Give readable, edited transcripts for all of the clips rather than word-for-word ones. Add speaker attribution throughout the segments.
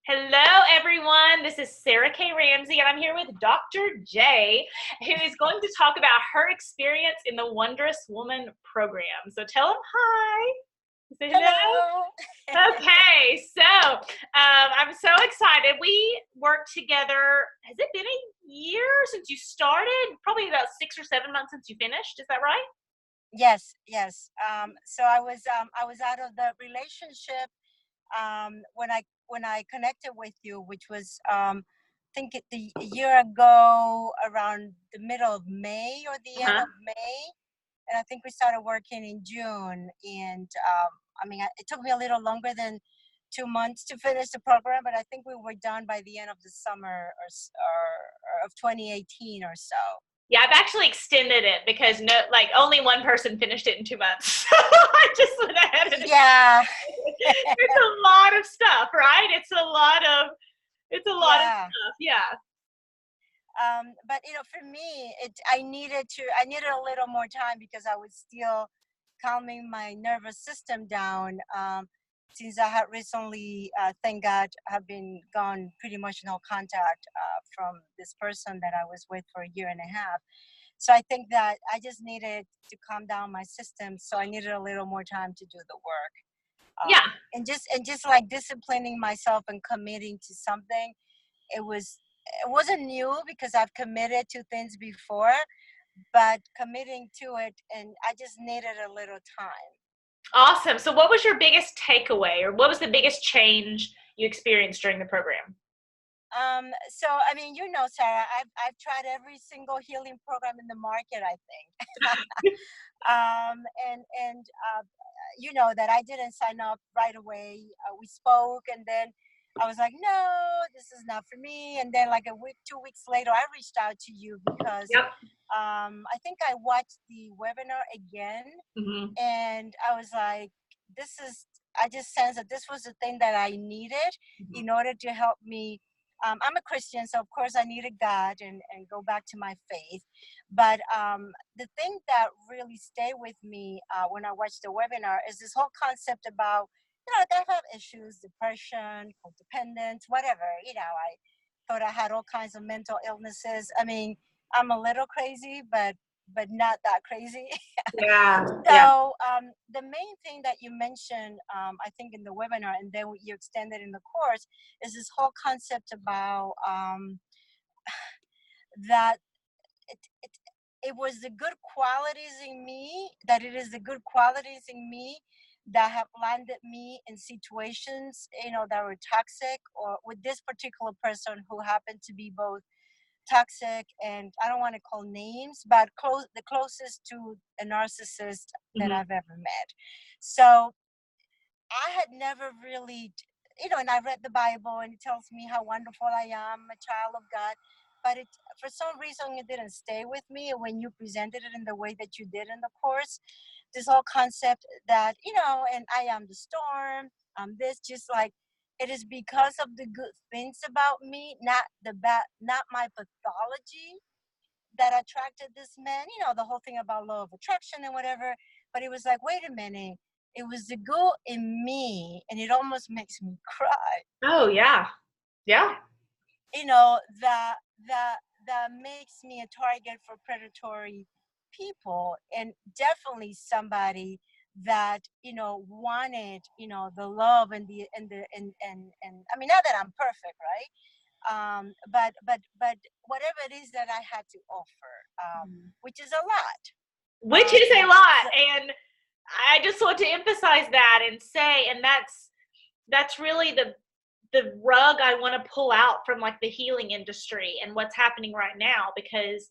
Speaker 1: Hello, everyone. This is Sarah K Ramsey, and I'm here with Dr. J, who is going to talk about her experience in the Wondrous Woman program. So tell him hi. Say hello.
Speaker 2: Hello.
Speaker 1: Okay, so I'm so excited. We worked together. Has it been a year since you started? Probably about 6 or 7 months since you finished. Is that right?
Speaker 2: Yes. So I was out of the relationship when I connected with you, which was a year ago around the middle of May or the end
Speaker 1: Uh-huh.
Speaker 2: of May, and I think we started working in June. And it took me a little longer than 2 months to finish the program, but I think we were done by the end of the summer or of 2018 or so.
Speaker 1: Yeah, I've actually extended it because only one person finished it in 2 months. So I just went ahead and
Speaker 2: Yeah.
Speaker 1: it's a lot of stuff, right? It's a lot of
Speaker 2: Yeah.
Speaker 1: stuff. Yeah.
Speaker 2: But for me, I needed a little more time because I was still calming my nervous system down. Since I had recently, thank God, have been gone pretty much no contact from this person that I was with for a year and a half. So I think that I just needed to calm down my system. So I needed a little more time to do the work.
Speaker 1: Yeah.
Speaker 2: And just like disciplining myself and committing to something. It wasn't new because I've committed to things before, but committing to it, and I just needed a little time.
Speaker 1: Awesome. So what was your biggest takeaway, or what was the biggest change you experienced during the program?
Speaker 2: So I mean, Sarah, I've tried every single healing program in the market, I think. And you know that I didn't sign up right away. We spoke, and then I was like, no, this is not for me. And then, like a week, 2 weeks later, I reached out to you because
Speaker 1: Yep.
Speaker 2: I think I watched the webinar again,
Speaker 1: Hmm.
Speaker 2: and I was like, this is. I just sensed that this was the thing that I needed in order to help me. I'm a Christian, so of course I needed God and go back to my faith. But the thing that really stayed with me when I watched the webinar is this whole concept about, that I have issues, depression, codependence, whatever. I thought I had all kinds of mental illnesses. I mean, I'm a little crazy, but not that crazy.
Speaker 1: Yeah. Yeah.
Speaker 2: So the main thing that you mentioned, I think in the webinar, and then you extended in the course, is this whole concept about that it, it, it was the good qualities in me, that it is the good qualities in me that have landed me in situations, that were toxic, or with this particular person who happened to be both toxic and, I don't want to call names, but the closest to a narcissist that
Speaker 1: Hmm.
Speaker 2: I've ever met. So I had never really, and I read the Bible and it tells me how wonderful I am, a child of God. But for some reason, it didn't stay with me. When you presented it in the way that you did in the course, this whole concept that, and I am the storm, this, just like, it is because of the good things about me, not the bad, not my pathology, that attracted this man, the whole thing about law of attraction and whatever. But it was like, wait a minute, it was the good in me, and it almost makes me cry,
Speaker 1: Oh, yeah. Yeah.
Speaker 2: that makes me a target for predatory people, and definitely somebody that wanted the love and I mean, not that I'm perfect, right? But whatever it is that I had to offer, which is a lot.
Speaker 1: Which is a lot.
Speaker 2: So
Speaker 1: And I just want to emphasize that and say, and that's really the rug I want to pull out from like the healing industry and what's happening right now, because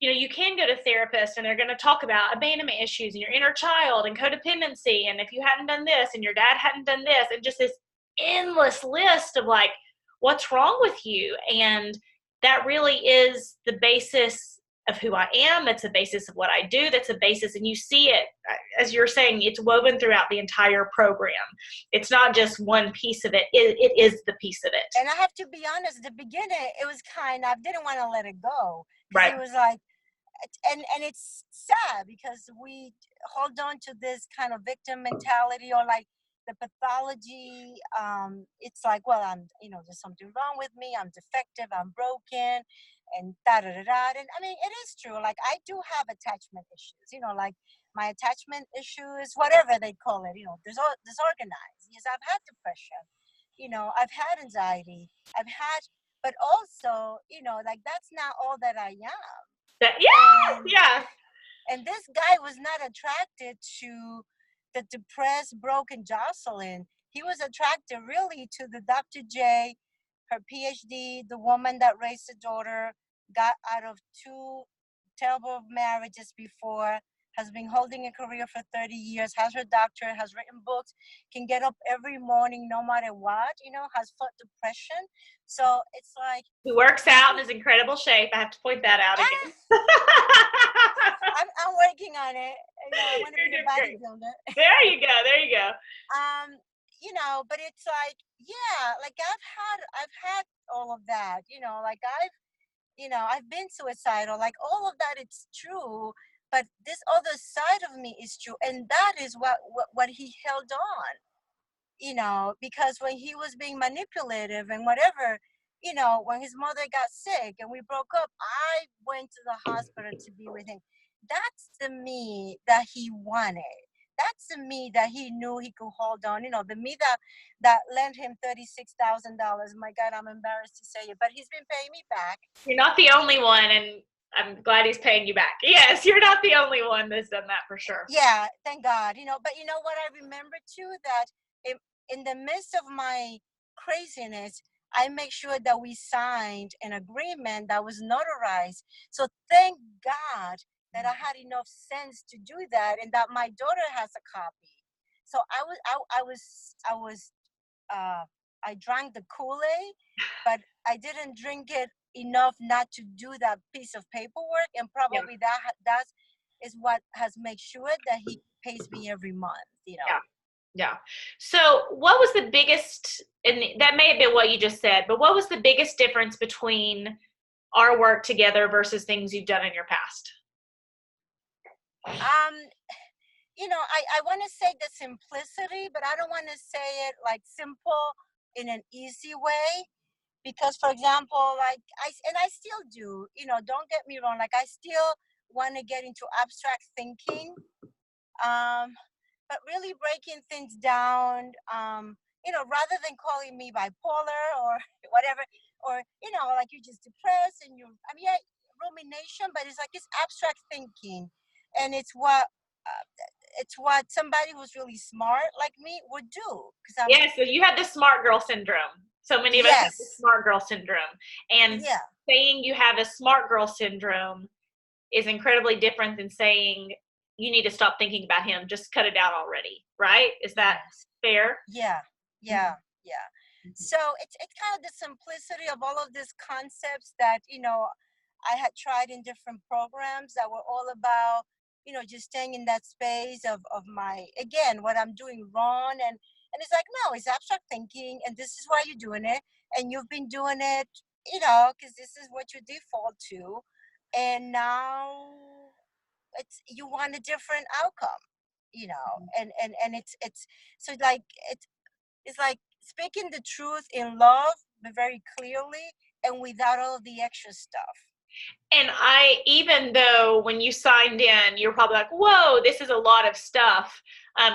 Speaker 1: you can go to therapists and they're going to talk about abandonment issues and your inner child and codependency, and if you hadn't done this and your dad hadn't done this, and just this endless list of like what's wrong with you. And that really is the basis of who I am. That's the basis of what I do. That's the basis. And you see it, as you're saying, it's woven throughout the entire program. It's not just one piece of it. It is the piece of it.
Speaker 2: and I have to be honest, the beginning, it was I didn't want to let it go, because
Speaker 1: Right.
Speaker 2: it was like, and it's sad because we hold on to this kind of victim mentality, or like, the pathology, it's like, well, I'm, there's something wrong with me. I'm defective. I'm broken, and da da da da. And I mean, it is true. Like, I do have attachment issues. Like my attachment issues, whatever they call it. Disorganized. Yes, I've had depression. I've had anxiety. But also, like, that's not all that I am.
Speaker 1: Yeah,
Speaker 2: And
Speaker 1: yeah.
Speaker 2: and this guy was not attracted to the depressed, broken Jocelyn. He was attracted really to the Dr. J, her PhD, the woman that raised the daughter, got out of two terrible marriages before, has been holding a career for 30 years, has her doctorate, has written books, can get up every morning no matter what, has fought depression. So it's like,
Speaker 1: Who works out and is in incredible shape. I have to point that out again.
Speaker 2: I'm working on it. I want to be a bodybuilder.
Speaker 1: There you go. There you go.
Speaker 2: But it's like, yeah, like I've had all of that. Like I've been suicidal. Like all of that, it's true. But this other side of me is true, and that is what he held on. Because when he was being manipulative and whatever, when his mother got sick and we broke up, I went to the hospital to be with him. That's the me that he wanted. That's the me that he knew he could hold on. The me that lent him $36,000. My God, I'm embarrassed to say it, but he's been paying me back.
Speaker 1: You're not the only one, and I'm glad he's paying you back. Yes, you're not the only one that's done that for sure.
Speaker 2: Yeah, thank God. But you know what I remember too, that in the midst of my craziness, I make sure that we signed an agreement that was notarized. So thank God that I had enough sense to do that, and that my daughter has a copy. So I drank the Kool-Aid, but I didn't drink it enough not to do that piece of paperwork, and probably that is what has made sure that he pays me every month.
Speaker 1: Yeah. So what was the biggest, and that may have been what you just said, but what was the biggest difference between our work together versus things you've done in your past?
Speaker 2: I want to say the simplicity, but I don't want to say it like simple in an easy way. Because, for example, like I still do, don't get me wrong, like I still want to get into abstract thinking, but really breaking things down, rather than calling me bipolar or whatever, or, like you're just depressed and yeah, rumination, but it's like it's abstract thinking. And it's what somebody who's really smart like me would do.
Speaker 1: Yeah, so you had the smart girl syndrome. So many of us have the smart girl syndrome. And saying you have a smart girl syndrome is incredibly different than saying you need to stop thinking about him. Just cut it out already, right? Is that fair?
Speaker 2: Yeah. So it's kind of the simplicity of all of these concepts that, I had tried in different programs that were all about, just staying in that space of my, again, what I'm doing wrong. And it's like, no, it's abstract thinking, and this is why you're doing it. And you've been doing it, because this is what you default to. And now you want a different outcome, and it's so like it's like speaking the truth in love, but very clearly and without all the extra stuff.
Speaker 1: And even though when you signed in, you're probably like, whoa, this is a lot of stuff,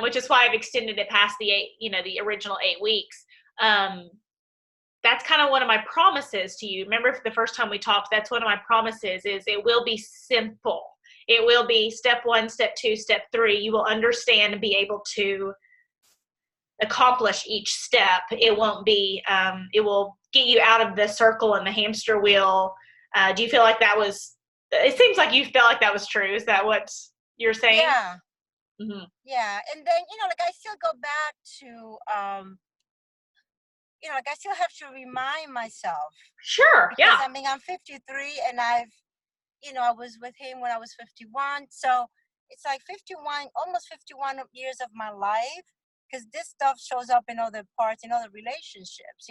Speaker 1: which is why I've extended it past the original 8 weeks. That's kind of one of my promises to you. Remember the first time we talked, that's one of my promises is it will be simple. It will be step 1, step 2, step 3. You will understand and be able to accomplish each step. It won't be, it will get you out of the circle and the hamster wheel. Do you feel like it seems like you felt like that was true. Is that what you're saying?
Speaker 2: Yeah.
Speaker 1: Mm-hmm.
Speaker 2: Yeah. And then, like I still go back to, like I still have to remind myself.
Speaker 1: Sure.
Speaker 2: Because,
Speaker 1: Yeah.
Speaker 2: I mean, I'm 53 and I was with him when I was 51. So it's like 51, almost 51 years of my life, because this stuff shows up in other parts, in other relationships,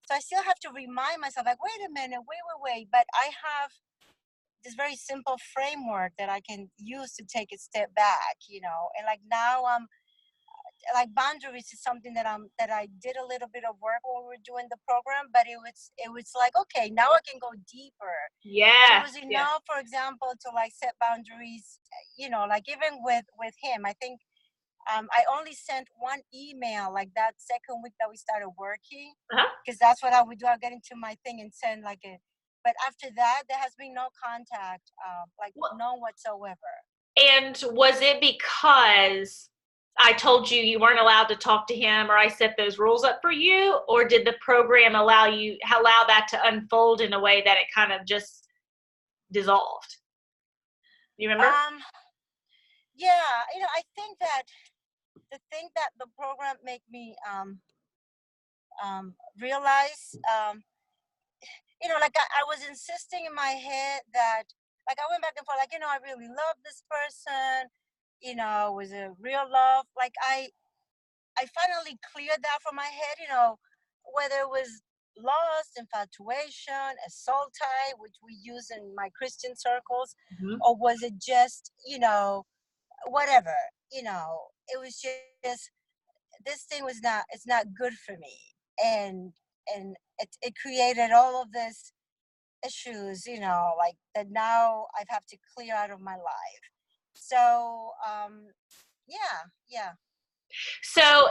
Speaker 2: So I still have to remind myself, like, wait a minute, wait. But I have this very simple framework that I can use to take a step back, And like now like boundaries is something that I did a little bit of work when we were doing the program, but it was like, okay, now I can go deeper. And it
Speaker 1: Yes,
Speaker 2: was
Speaker 1: yes.
Speaker 2: enough, for example, to like set boundaries, like even with him. I think I only sent one email like that second week that we started working,
Speaker 1: Uh-huh.
Speaker 2: because that's what I would do. I'll get into my thing and send like a, but after that, there has been no contact, like
Speaker 1: Well,
Speaker 2: none whatsoever.
Speaker 1: and was it because I told you you weren't allowed to talk to him, or I set those rules up for you, or did the program allow that to unfold in a way that it kind of just dissolved? You remember?
Speaker 2: Um, yeah, I think that the thing that the program made me realize, like I was insisting in my head that, like, I went back and forth, like, I really love this person, it was a real love. Like, I finally cleared that from my head, whether it was lust, infatuation, a soul tie, which we use in my Christian circles,
Speaker 1: Mhm.
Speaker 2: or was it just, whatever, it was just, this thing was not, it's not good for me. And it created all of this issues, like that now I have to clear out of my life. So, yeah.
Speaker 1: So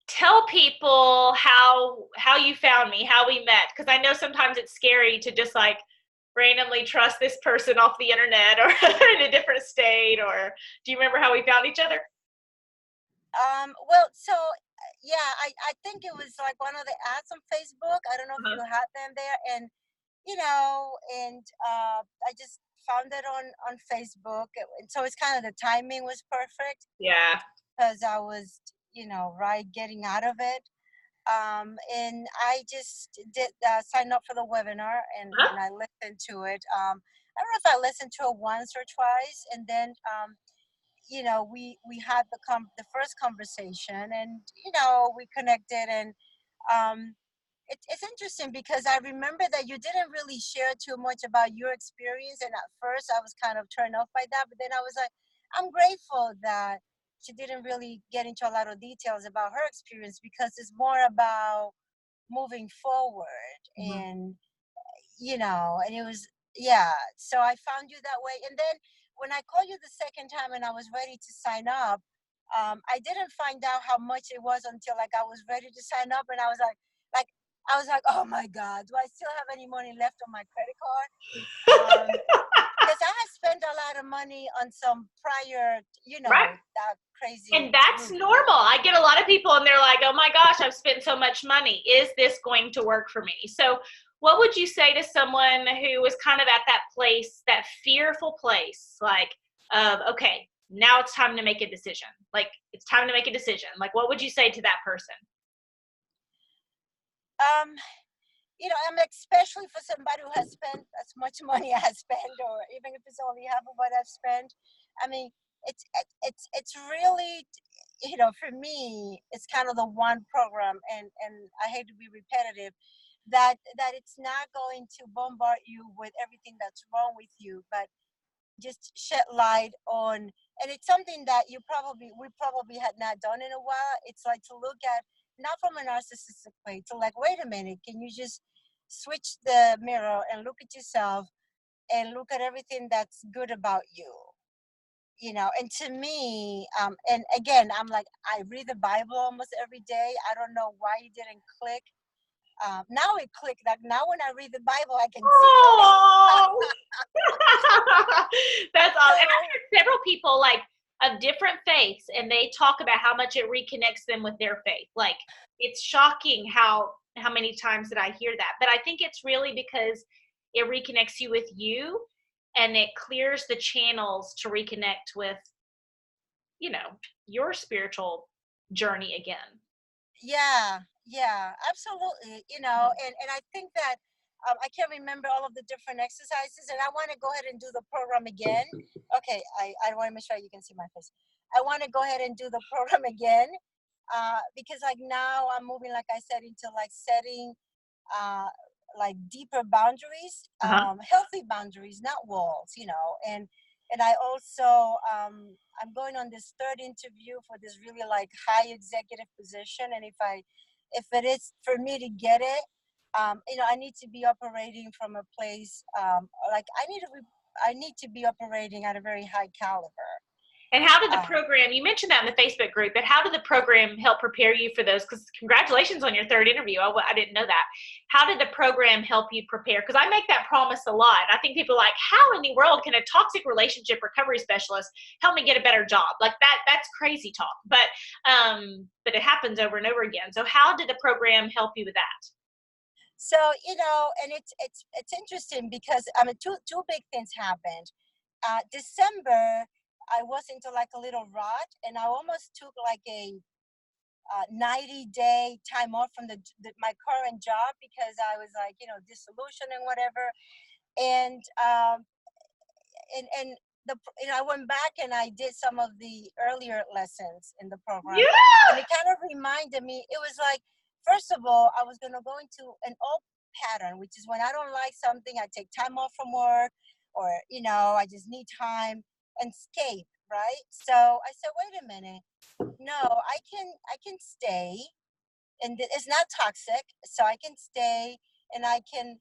Speaker 1: tell people how you found me, how we met, because I know sometimes it's scary to just like randomly trust this person off the internet or in a different state. Or do you remember how we found each other?
Speaker 2: Well, so yeah, I think it was like one of the ads on Facebook. I don't know if
Speaker 1: Uh-huh.
Speaker 2: you had them there, and I just found it on Facebook, and so it's kind of, the timing was perfect
Speaker 1: Yeah.
Speaker 2: because I was, right, getting out of it. And I just did sign up for the webinar,
Speaker 1: Huh?
Speaker 2: and I listened to it. I don't know if I listened to it once or twice, and then we had the first conversation, and we connected, and um, it's interesting because I remember that you didn't really share too much about your experience, and at first I was kind of turned off by that, but then I was like, I'm grateful that she didn't really get into a lot of details about her experience, because it's more about moving forward.
Speaker 1: Mhm.
Speaker 2: And it was, yeah, so I found you that way. And then when I called you the second time and I was ready to sign up, I didn't find out how much it was until like I was ready to sign up, and like I was like, oh my God, do I still have any money left on my credit card? Because I had spent a lot of money on some prior,
Speaker 1: Right.
Speaker 2: that crazy
Speaker 1: And that's
Speaker 2: movie.
Speaker 1: normal. I get a lot of people and they're like, oh my gosh, I've spent so much money. Is this going to work for me? So, what would you say to someone who was kind of at that place, that fearful place, like, okay, now it's time to make a decision? Like, it's time to make a decision. Like, what would you say to that person?
Speaker 2: Um, especially for somebody who has spent as much money as spent, or even if it's only half of what I've spent. I mean, it's really, for me, it's kind of the one program, and I hate to be repetitive, that it's not going to bombard you with everything that's wrong with you, but just shed light on, and it's something that we probably had not done in a while. It's like to look at, not from a narcissistic way, to like, wait a minute, can you just switch the mirror and look at yourself and look at everything that's good about you. And to me, and again, I'm like, I read the Bible almost every day. I don't know why it didn't click. Now it clicked. Like, now when I read the Bible, I can see it.
Speaker 1: Oh, that's awesome. And I've
Speaker 2: So
Speaker 1: heard several people like of different faiths, and they talk about how much it reconnects them with their faith. Like, it's shocking how many times that I hear that. But I think it's really because it reconnects you with you, and it clears the channels to reconnect with, you know, your spiritual journey again.
Speaker 2: yeah, absolutely. And I think that, I can't remember all of the different exercises, and I want to go ahead and do the program again. Okay, I want to make sure you can see my face. I want to go ahead and do the program again, because like now I'm moving, like I said, into like setting, uh, like deeper boundaries,
Speaker 1: Uh-huh.
Speaker 2: healthy boundaries, not walls, and And I also, I'm going on this third interview for this really like high executive position. And if it is for me to get it, I need to be operating from a place, like I need to be operating at a very high caliber.
Speaker 1: And how did the program, you mentioned that in the Facebook group, but how did the program help prepare you for those? Because congratulations on your third interview. I didn't know that. How did the program help you prepare? Because I make that promise a lot. I think people are like, how in the world can a toxic relationship recovery specialist help me get a better job? Like that's crazy talk. But it happens over and over again. So how did the program help you with that?
Speaker 2: So, and it's interesting because I mean, two big things happened. December, I was into like a little rut, and I almost took like a 90-day time off from my current job because I was like, disillusioned and whatever. And and I went back and I did some of the earlier lessons in the program, and it kind of reminded me. It was like, first of all, I was gonna go into an old pattern, which is when I don't like something, I take time off from work, or I just need time and escape, right? So I said, wait a minute, no, I can stay, and it's not toxic, so I can stay, and I can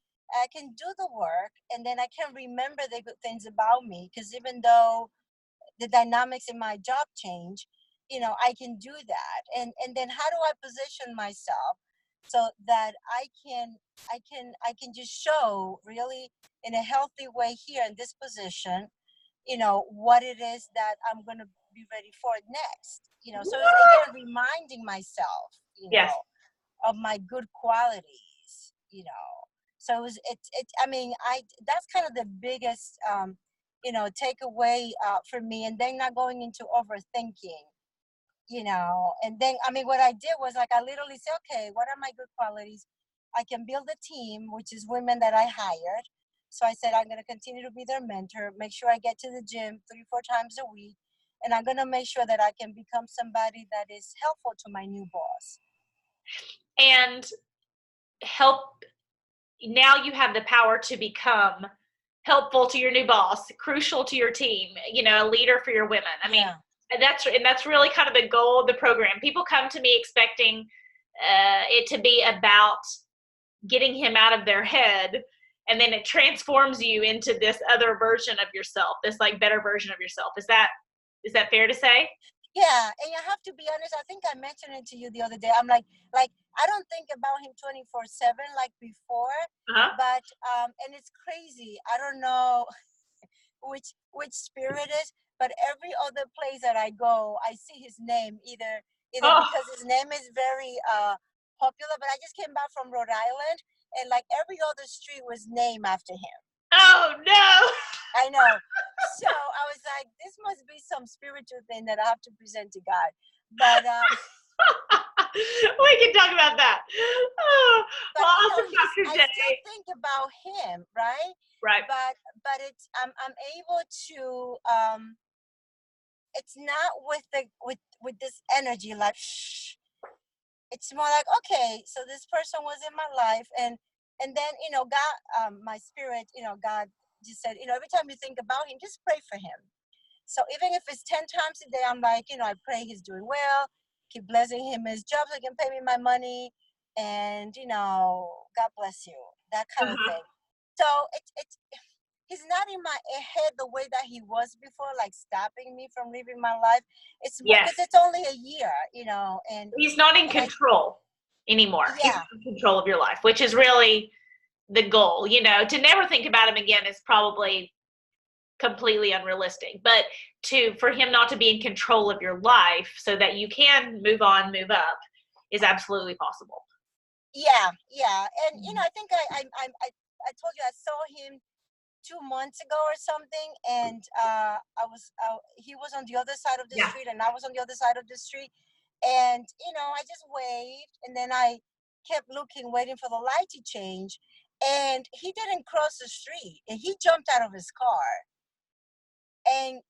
Speaker 2: do the work, and then I can remember the good things about me, because even though the dynamics in my job change, I can do that. And then how do I position myself so that I can just show really in a healthy way here in this position, what it is that I'm going to be ready for next. So it's again reminding myself,
Speaker 1: Yes.
Speaker 2: of my good qualities. So I mean, that's kind of the biggest takeaway for me. And then not going into overthinking, and then I mean, what I did was like I literally said, okay, what are my good qualities? I can build a team, which is women that I hired. So I said, I'm going to continue to be their mentor, make sure I get to the gym 3-4 times a week, and I'm going to make sure that I can become somebody that is helpful to my new boss.
Speaker 1: And help, now you have the power to become helpful to your new boss, crucial to your team, a leader for your women. I mean, that's really kind of the goal of the program. People come to me expecting it to be about getting him out of their head, and then it transforms you into this other version of yourself, this like better version of yourself. Is that fair to say?
Speaker 2: Yeah, and I have to be honest, I think I mentioned it to you the other day. I'm like I don't think about him 24/7 like before.
Speaker 1: Uh-huh.
Speaker 2: But and it's crazy. I don't know which spirit is, but every other place that I go, I see his name, either because his name is very popular. But I just came back from Rhode Island, and like every other street was named after him.
Speaker 1: Oh no.
Speaker 2: I know. So I was like, this must be some spiritual thing that I have to present to God. But
Speaker 1: we can talk about that. Oh,
Speaker 2: but
Speaker 1: well, awesome, Dr.
Speaker 2: I
Speaker 1: J.
Speaker 2: still think about him, right?
Speaker 1: Right.
Speaker 2: But it's I'm able to it's not with this energy like shh. It's more like, okay, so this person was in my life, and then God, my spirit, God just said, every time you think about him, just pray for him. So even if it's 10 times a day, I'm like, I pray he's doing well, keep blessing him his job so he can pay me my money, and God bless you, that kind of thing. So it's he's not in my head the way that he was before, like stopping me from living my life. It's because it's only a year, and
Speaker 1: he's not in control anymore.
Speaker 2: Yeah.
Speaker 1: He's in control of your life, which is really the goal. To never think about him again is probably completely unrealistic, but for him not to be in control of your life so that you can move on, move up, is absolutely possible.
Speaker 2: Yeah, and I think I told you I saw him 2 months ago or something, and he was on the other side of the street, and I was on the other side of the street, and I just waved, and then I kept looking, waiting for the light to change, and he didn't cross the street, and he jumped out of his car, and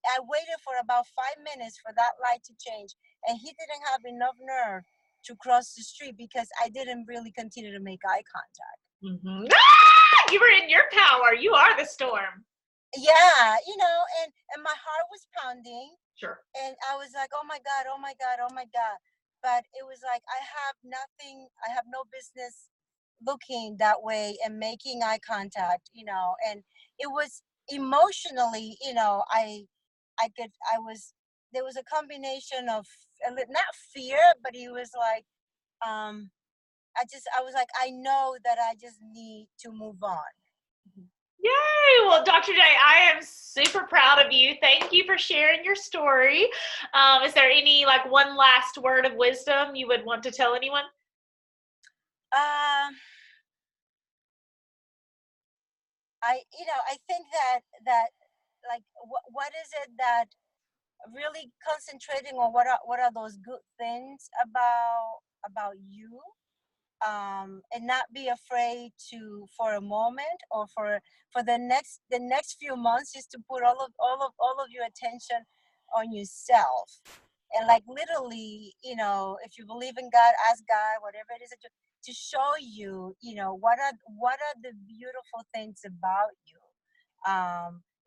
Speaker 2: I waited for about 5 minutes for that light to change, and he didn't have enough nerve to cross the street because I didn't really continue to make eye contact.
Speaker 1: You were in your power. You are the storm.
Speaker 2: yeah, and my heart was pounding,
Speaker 1: Sure.
Speaker 2: and I was like, oh my God, oh my God, oh my God. But it was like, I have no business looking that way and making eye contact, and it was emotionally, there was a combination of not fear, but it was like, um, I was like, I know that I just need to move on.
Speaker 1: Yay! Well, Dr. J, I am super proud of you. Thank you for sharing your story. Is there any one last word of wisdom you would want to tell anyone?
Speaker 2: Um, I think that like, what is it that really concentrating on what are those good things about you, and not be afraid to, for a moment, or for the next few months, is to put all of your attention on yourself, and like literally, if you believe in God, ask God whatever it is that to show you, what are the beautiful things about you,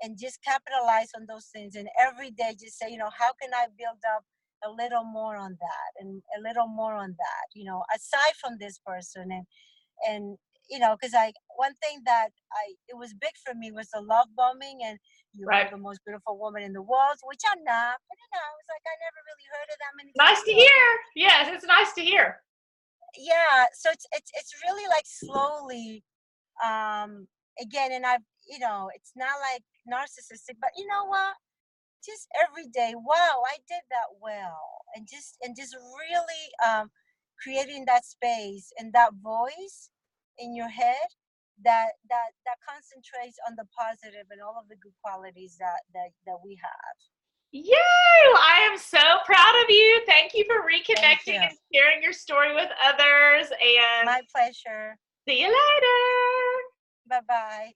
Speaker 2: and just capitalize on those things, and every day just say, how can I build up a little more on that, and a little more on that, aside from this person, and because I one thing that I it was big for me was the love bombing, and you are
Speaker 1: Right.
Speaker 2: the most beautiful woman in the world, which I'm not, but it's like I never really heard it that many
Speaker 1: Nice
Speaker 2: times.
Speaker 1: to
Speaker 2: So
Speaker 1: hear. Yes, it's nice to hear.
Speaker 2: yeah, so it's really like slowly, again, and it's not like narcissistic, but you know what, just every day, wow, I did that well, and just really, creating that space and that voice in your head that concentrates on the positive and all of the good qualities that we have.
Speaker 1: Yay! Well, I am so proud of you. Thank you for
Speaker 2: Thank
Speaker 1: reconnecting
Speaker 2: you.
Speaker 1: and sharing your story with others. And
Speaker 2: My pleasure.
Speaker 1: see you later.
Speaker 2: Bye bye.